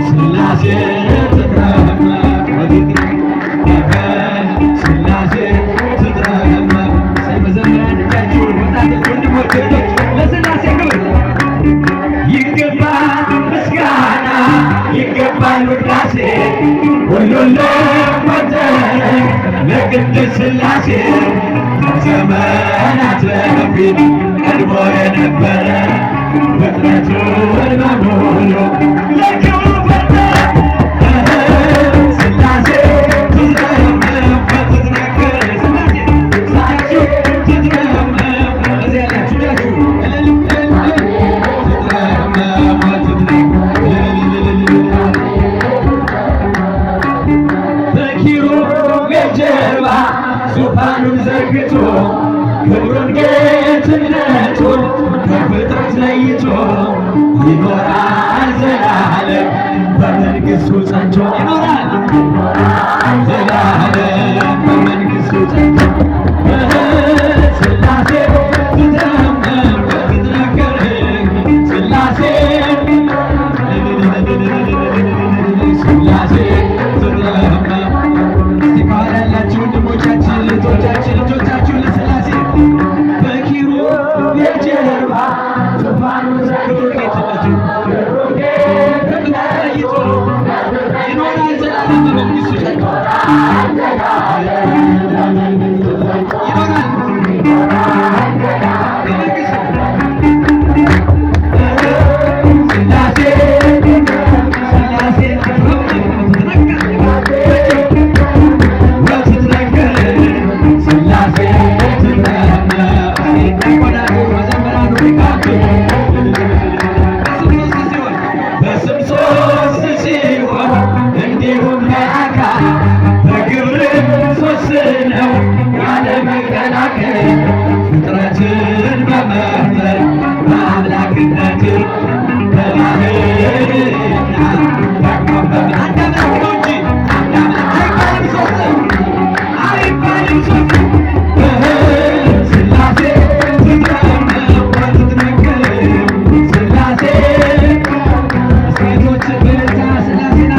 ስላሴ ትትረመም ስላሴ ትትረመም መዘምራን እጃችሁን ወጣቶች ወንድሞች እህቶች ለስላሴ ክብር ይገባል ምስጋና ይገባል ውዳሴ ሁሉን ለፈጠረ ለቅድስት ስላሴ ዘመናት በፊት ቀድሞ የነበረ ፍጥረቱን በሙሉ ለክብሩ ፈጠረ ስላሴ ትትረመም ትትነገር ስላሴ ትትረመም እዚያ ያላችሁ ያችሁ ጀርባ ዙፋኑን ዘርግቶ ክብሩን ጌትነቱን ከፍጥረት ለይቶ ይኖራል ዘላለም በመንግሥቱ ጸንቶ ይኖራል ዘላለም በመንግሥቱ ጸንቶ ስላሴ ትትረመም ትትነገር ስላሴ ስላሴ ትትረመም ያላችሁ ወንድሞቻችን እህቶቻችን ልጆቻችሁን ለስላሴ በኪሩቤል ጀርባ ዙፋኑን ዘርግቶ ጌትነቱ ለይቶ ይኖራል ዘላለም በመንግሥቱ ጸንቶ በስም ሦስት ሲሆን እንዲሁም በአካል በግብርም ሦስት ነው ያለ መከላከል ፍጥረትን በመፍጠር በአምላክነት በባህርይና አንድ አምላክ ነው እንጂ አንድ አምላክ አይባልም ሦስት አይባልም ሦስት ስላሴ ትትረመም ትትነገር ስላሴ ሴቶች በልታ ስላሴን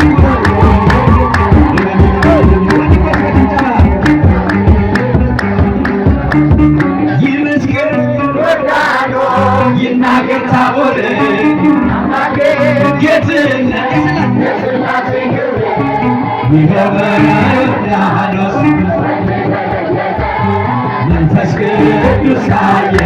ይመስክር ይናገር ታቦር ጌትነት ይገበረ ዮርዳኖስ መንፈስ ቅዱስ ካየ